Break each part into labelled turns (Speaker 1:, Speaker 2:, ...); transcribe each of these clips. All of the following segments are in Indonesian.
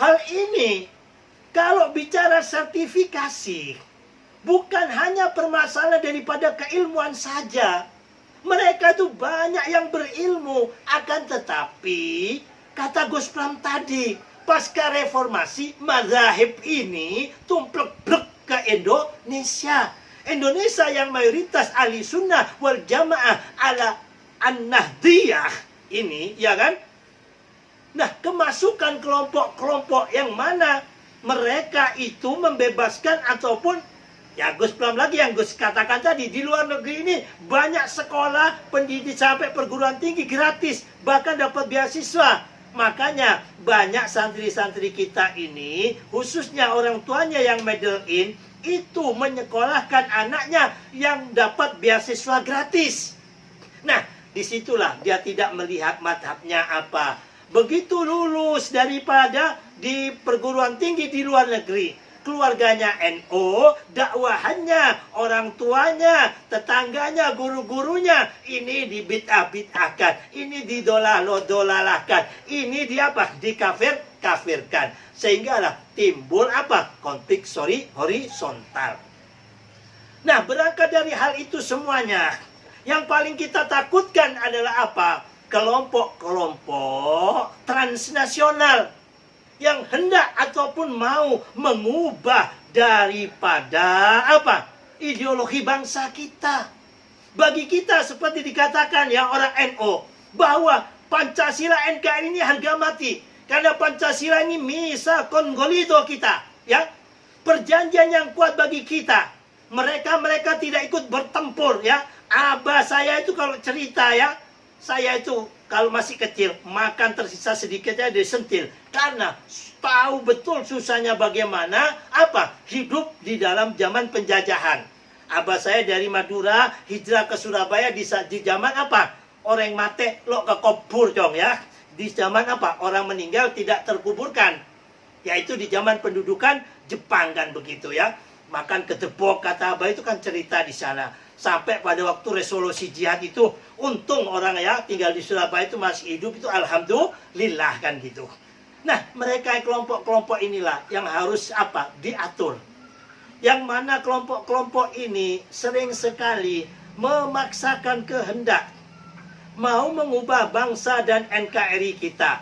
Speaker 1: hal ini, kalau bicara sertifikasi, bukan hanya permasalahan daripada keilmuan saja. Mereka itu banyak yang berilmu, akan tetapi, kata Gus Pram tadi, pasca reformasi, mazhab ini tumplek-blek ke Indonesia. Indonesia yang mayoritas ahli sunnah wal jamaah ala an-nahdiyah ini, ya kan? Nah, kemasukan kelompok-kelompok yang mana mereka itu membebaskan ataupun, ya Gus Pram lagi yang Gus katakan tadi, di luar negeri ini banyak sekolah pendidik sampai perguruan tinggi gratis, bahkan dapat beasiswa. Makanya banyak santri-santri kita ini, khususnya orang tuanya yang middle in, itu menyekolahkan anaknya yang dapat beasiswa gratis. Nah, disitulah dia tidak melihat madhabnya apa. Begitu lulus daripada di perguruan tinggi di luar negeri, keluarganya NU, dakwahannya, orang tuanya, tetangganya, guru-gurunya, ini dibid'ah-bid'ahkan, ini didolalahkan, ini dikafirkan. Sehingga lah timbul apa? Konflik horizontal. Nah, berangkat dari hal itu semuanya, yang paling kita takutkan adalah apa? Kelompok-kelompok transnasional yang hendak ataupun mau mengubah daripada apa? Ideologi bangsa kita. Bagi kita seperti dikatakan ya orang NU bahwa Pancasila NKRI ini harga mati. Karena Pancasila ini misa kongolido kita, ya. Perjanjian yang kuat bagi kita. Mereka tidak ikut bertempur, ya. Abah saya itu kalau cerita, ya, saya itu kalau masih kecil, makan tersisa sedikitnya disentil. Karena tahu betul susahnya bagaimana apa hidup di dalam zaman penjajahan. Abah saya dari Madura hijrah ke Surabaya di zaman apa? Orang mate lo ke kubur dong, ya. Di zaman apa? Orang meninggal tidak terkuburkan. Yaitu di zaman pendudukan Jepang kan begitu, ya. Makan kedebok kata Abah itu kan cerita di sana. Sampai pada waktu resolusi jihad itu, untung orang ya tinggal di Surabaya itu masih hidup, itu alhamdulillah kan gitu. Nah, mereka kelompok-kelompok inilah yang harus apa? Diatur. Yang mana kelompok-kelompok ini sering sekali memaksakan kehendak, mau mengubah bangsa dan NKRI kita.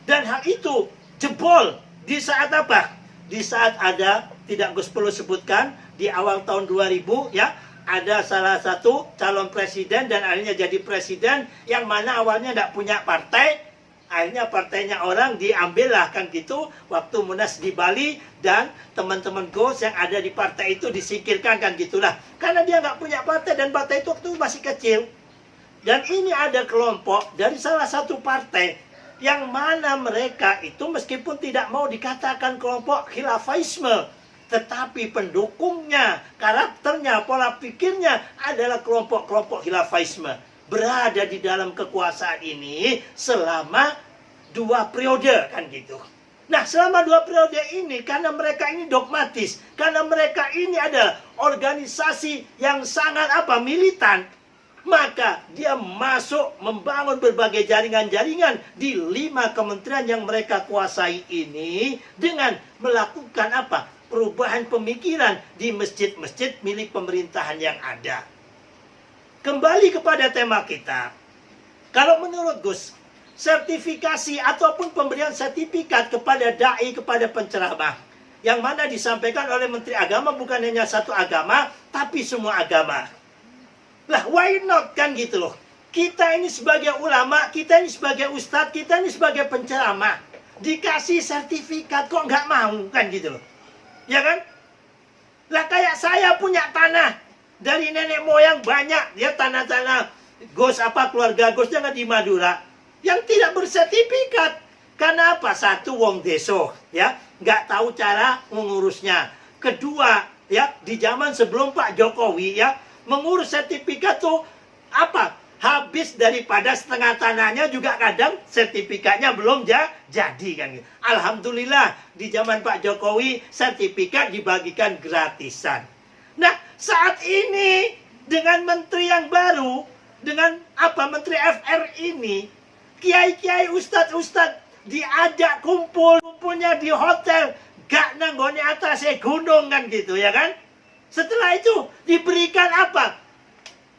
Speaker 1: Dan hal itu jebol di saat apa? Di saat ada, tidak Gus perlu sebutkan, di awal tahun 2000 ya, ada salah satu calon presiden dan akhirnya jadi presiden yang mana awalnya tidak punya partai, akhirnya partainya orang diambil lah kan gitu waktu Munas di Bali, dan teman-teman Gus yang ada di partai itu disingkirkan kan gitulah, karena dia nggak punya partai dan partai itu waktu masih kecil. Dan ini ada kelompok dari salah satu partai yang mana mereka itu meskipun tidak mau dikatakan kelompok khilafaisme, tetapi pendukungnya, karakternya, pola pikirnya adalah kelompok-kelompok khilafaisme. Berada di dalam kekuasaan ini selama 2 periode kan gitu. Nah, selama 2 periode ini, karena mereka ini dogmatis, karena mereka ini adalah organisasi yang sangat apa? Militan, maka dia masuk membangun berbagai jaringan-jaringan di 5 kementerian yang mereka kuasai ini dengan melakukan apa? Perubahan pemikiran di masjid-masjid milik pemerintahan yang ada. Kembali kepada tema kita. Kalau menurut Gus, sertifikasi ataupun pemberian sertifikat kepada dai, kepada penceramah, yang mana disampaikan oleh Menteri Agama bukan hanya satu agama, tapi semua agama. Lah, why not kan gitu loh. Kita ini sebagai ulama, kita ini sebagai ustadz, kita ini sebagai penceramah, dikasih sertifikat kok nggak mau kan gitu loh. Ya kan? Lah kayak saya punya tanah dari nenek moyang banyak, ya tanah-tanah Gus apa keluarga Gus jangan di Madura yang tidak bersertifikat. Karena apa? Satu, wong deso, ya, nggak tahu cara mengurusnya. Kedua, ya, di zaman sebelum Pak Jokowi, ya, mengurus sertifikat tuh apa? Habis daripada setengah tanahnya juga kadang sertifikatnya belum jadi kan. Alhamdulillah di zaman Pak Jokowi sertifikat dibagikan gratisan. Nah, saat ini dengan menteri yang baru, dengan apa Menteri FR ini, kiai-kiai, ustadz-ustadz diajak kumpulnya di hotel, gak nanggone atas gunung kan gitu ya kan. Setelah itu diberikan apa?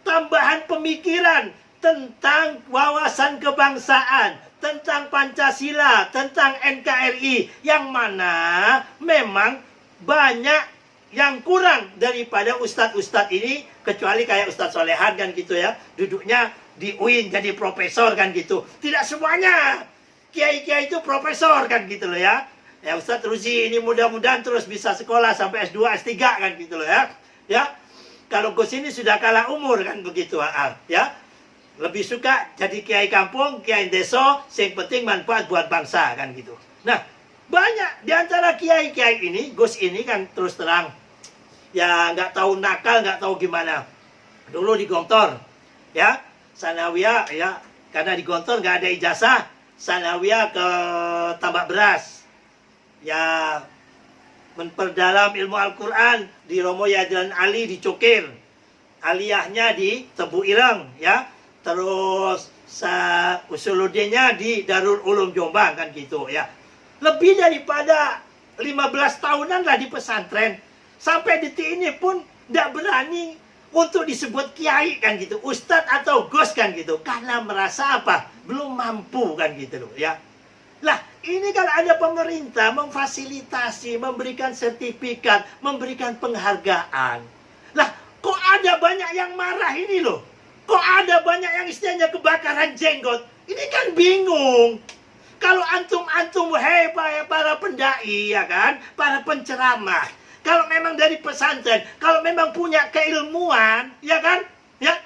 Speaker 1: Tambahan pemikiran tentang wawasan kebangsaan, tentang Pancasila, tentang NKRI, yang mana memang banyak yang kurang daripada ustadz-ustadz ini, kecuali kayak Ustadz Solehan kan gitu ya, duduknya di UIN jadi profesor kan gitu. Tidak semuanya kiai-kiai itu profesor kan gitu loh ya. Ya Ustadz Ruzi ini mudah-mudahan terus bisa sekolah sampai S2, S3 kan gitu loh ya. Ya, kalau Gus ini sudah kalah umur kan begitu ya. Lebih suka jadi kiai kampung, kiai desa, yang penting manfaat buat bangsa kan gitu. Nah, banyak di antara kiai-kiai ini, Gus ini kan terus terang ya nggak tahu nakal, nggak tahu gimana. Dulu di Gontor ya, sanawiyah ya, karena di Gontor nggak ada ijazah, sanawiyah ke Tambak Beras ya, memperdalam ilmu Al-Quran di Romo Jalan Ali di Cokir, aliyahnya di Tebu Ireng ya, terus usuluddinnya di Darul Ulum Jombang kan gitu ya. Lebih daripada 15 tahunan lah di pesantren. Sampai detik ini pun tidak berani untuk disebut kiai kan gitu, ustadz atau gos kan gitu, karena merasa apa? Belum mampu kan gitu loh ya. Lah, ini kan ada pemerintah memfasilitasi, memberikan sertifikat, memberikan penghargaan. Lah, kok ada banyak yang marah ini loh? Kok ada banyak yang istilahnya kebakaran jenggot? Ini kan bingung. Kalau antum-antum, hei para pendai ya kan, para penceramah, kalau memang dari pesantren, kalau memang punya keilmuan, ya kan, ya,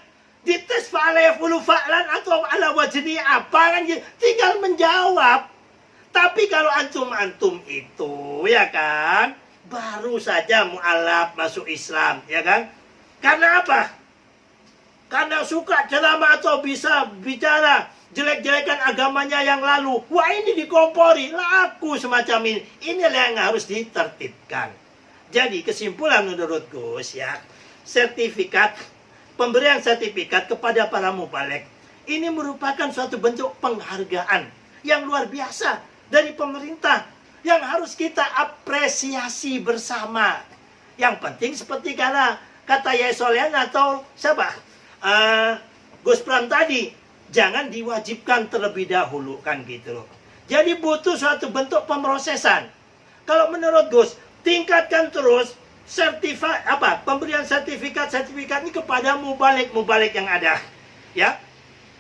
Speaker 1: dites fa'ala yafulu fa'lan atau ala wajni apa kan, tinggal menjawab. Tapi kalau antum-antum itu, ya kan, baru saja mu'alaf masuk Islam, ya kan, karena apa? Karena suka ceramah atau bisa bicara jelek-jelekan agamanya yang lalu. Wah, ini dikompori, laku semacam ini. Inilah yang harus ditertibkan. Jadi kesimpulan menurut Gus ya, sertifikat, pemberian sertifikat kepada para mubalek ini merupakan suatu bentuk penghargaan yang luar biasa dari pemerintah yang harus kita apresiasi bersama. Yang penting seperti kata Yai Solehan atau siapa? Gus Pram tadi, jangan diwajibkan terlebih dahulu kan gitu loh. Jadi butuh suatu bentuk pemrosesan. Kalau menurut Gus, tingkatkan terus pemberian sertifikat ini kepada mubalik yang ada. Ya.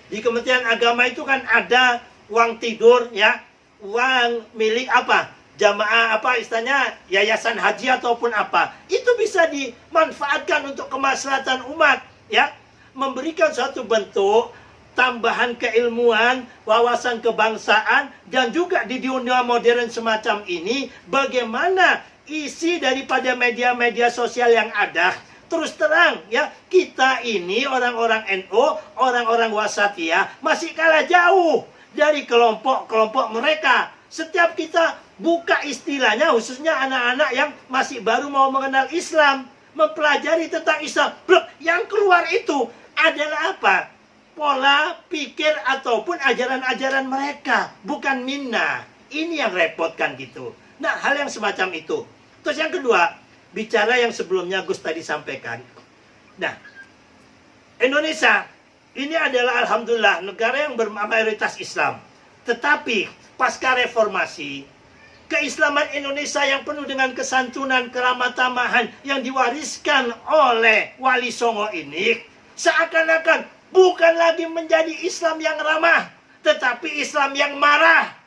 Speaker 1: Di Kementerian Agama itu kan ada uang tidur ya, uang milik jamaah istilahnya yayasan haji ataupun apa. Itu bisa dimanfaatkan untuk kemaslahatan umat ya, memberikan suatu bentuk tambahan keilmuan, wawasan kebangsaan, dan juga di dunia modern semacam ini, bagaimana isi daripada media-media sosial yang ada. Terus terang ya, kita ini orang-orang NU, orang-orang wasatiyah masih kalah jauh dari kelompok-kelompok mereka. Setiap kita buka istilahnya, khususnya anak-anak yang masih baru mau mengenal Islam, mempelajari tentang Islam, yang keluar itu adalah apa? Pola pikir ataupun ajaran-ajaran mereka, bukan minna. Ini yang repotkan gitu. Nah, hal yang semacam itu. Terus yang kedua, bicara yang sebelumnya Gus tadi sampaikan. Nah, Indonesia ini adalah alhamdulillah negara yang bermayoritas Islam. Tetapi pasca reformasi, keislaman Indonesia yang penuh dengan kesantunan, keramat tamahan yang diwariskan oleh Wali Songo ini seakan-akan bukan lagi menjadi Islam yang ramah, tetapi Islam yang marah.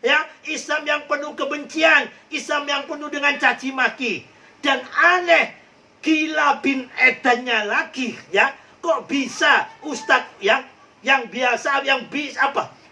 Speaker 1: Ya, Islam yang penuh kebencian, Islam yang penuh dengan caci maki. Dan aneh, gila bin edannya lagi, ya. Kok bisa ustadz yang biasa,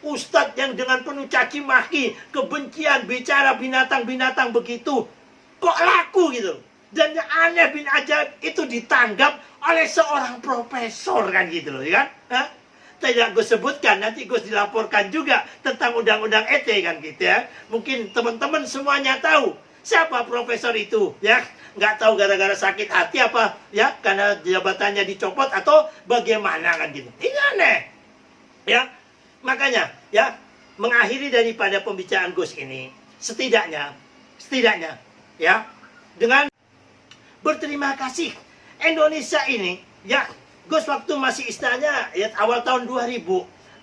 Speaker 1: ustadz yang dengan penuh caci maki, kebencian, bicara binatang-binatang begitu, kok laku gitu. Dan yang aneh bin ajaib itu ditanggap oleh seorang profesor kan gitu loh, ya kan? Tidak gue sebutkan, nanti gue dilaporkan juga tentang undang-undang ETE kan gitu ya. Mungkin teman-teman semuanya tahu siapa profesor itu ya. Nggak tahu gara-gara sakit hati apa ya, karena jabatannya dicopot atau bagaimana kan gitu. Ini aneh ya. Makanya ya, mengakhiri daripada pembicaraan Gus ini, setidaknya ya, dengan berterima kasih Indonesia ini, ya, Gus waktu masih istilahnya ya awal tahun 2000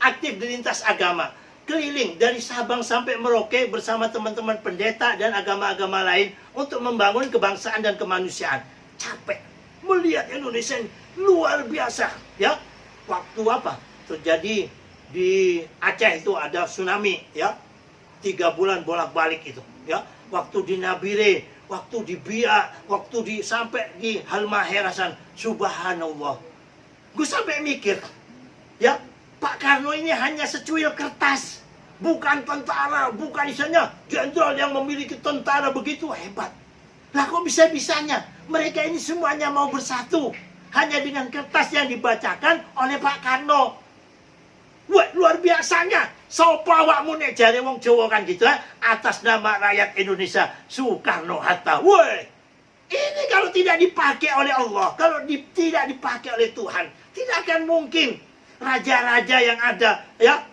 Speaker 1: aktif di lintas agama, keliling dari Sabang sampai Merauke bersama teman-teman pendeta dan agama-agama lain untuk membangun kebangsaan dan kemanusiaan. Capek melihat Indonesia ini luar biasa, ya. Waktu apa terjadi di Aceh itu ada tsunami, ya, 3 bulan bolak-balik itu, ya. Waktu di Nabire, waktu di Biak, waktu sampai di Halmaherasan, subhanallah. Gue sampai mikir, ya, Pak Karno ini hanya secuil kertas, bukan tentara, bukan misalnya jenderal yang memiliki tentara begitu hebat. Lah kok bisa-bisanya mereka ini semuanya mau bersatu hanya dengan kertas yang dibacakan oleh Pak Karno. Wah, luar biasanya. Sapa awakmu nek jare wong Jawa kan gitu ya, atas nama rakyat Indonesia Soekarno-Hatta. Woi. Ini kalau tidak dipakai oleh Allah, kalau tidak dipakai oleh Tuhan, tidak akan mungkin raja-raja yang ada, ya.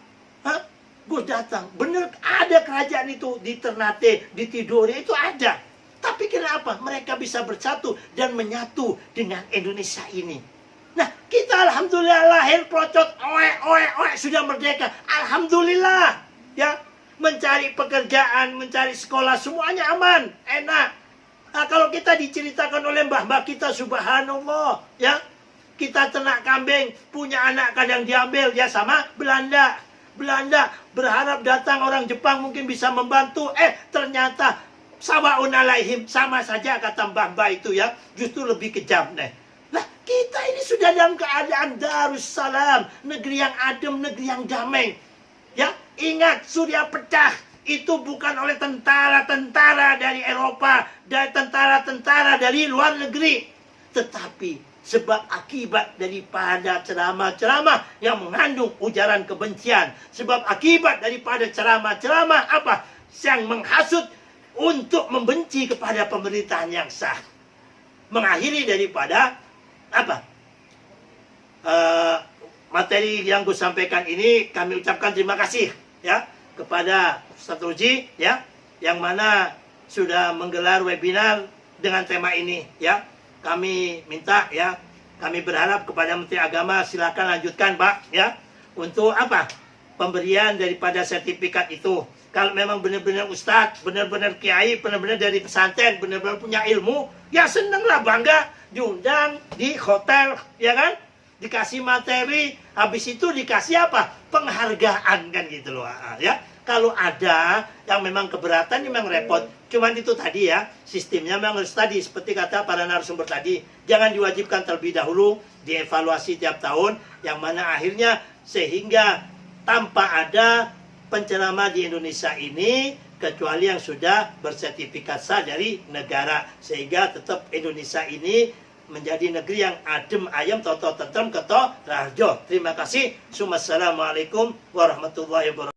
Speaker 1: Gue datang, bener ada kerajaan itu di Ternate, di Tidore itu ada. Tapi kenapa mereka bisa bersatu dan menyatu dengan Indonesia ini? Nah, kita alhamdulillah lahir procot, sudah merdeka. Alhamdulillah, ya. Mencari pekerjaan, mencari sekolah, semuanya aman, enak. Nah, kalau kita diceritakan oleh mbah-mbah kita, subhanallah, ya. Kita ternak kambing, punya anak kadang diambil, ya sama Belanda. Belanda berharap datang orang Jepang mungkin bisa membantu. Ternyata sawaun alaihim, sama saja kata mbah-mbah itu, ya. Justru lebih kejam, nih. Nah, kita ini sudah dalam keadaan Darussalam, negeri yang adem, negeri yang damai. Ya, ingat Surya pecah itu bukan oleh tentara-tentara dari Eropa dan tentara-tentara dari luar negeri, tetapi sebab akibat daripada ceramah-ceramah yang mengandung ujaran kebencian, sebab akibat daripada ceramah-ceramah apa yang menghasut untuk membenci kepada pemerintahan yang sah. Mengakhiri daripada apa materi yang gue sampaikan ini, kami ucapkan terima kasih, ya, kepada Ustaz Ruji, ya, yang mana sudah menggelar webinar dengan tema ini, ya. Kami minta, ya, kami berharap kepada Menteri Agama, silakan lanjutkan, Pak, ya, untuk apa pemberian daripada sertifikat itu. Kalau memang benar-benar Ustadz, benar-benar kiai, benar-benar dari pesantren, benar-benar punya ilmu, ya senenglah, bangga diundang di hotel, ya kan? Dikasih materi, habis itu dikasih apa? Penghargaan, kan gitu loh, ya. Kalau ada yang memang keberatan, memang repot. Cuman itu tadi, ya, sistemnya memang harus tadi, seperti kata para narasumber tadi, jangan diwajibkan terlebih dahulu, dievaluasi tiap tahun, yang mana akhirnya sehingga tanpa ada penceramah di Indonesia ini kecuali yang sudah bersertifikat sah dari negara, sehingga tetap Indonesia ini menjadi negeri yang adem ayem, toto tentrem, keto rajo. Terima kasih. Assalamualaikum warahmatullahi wabarakatuh.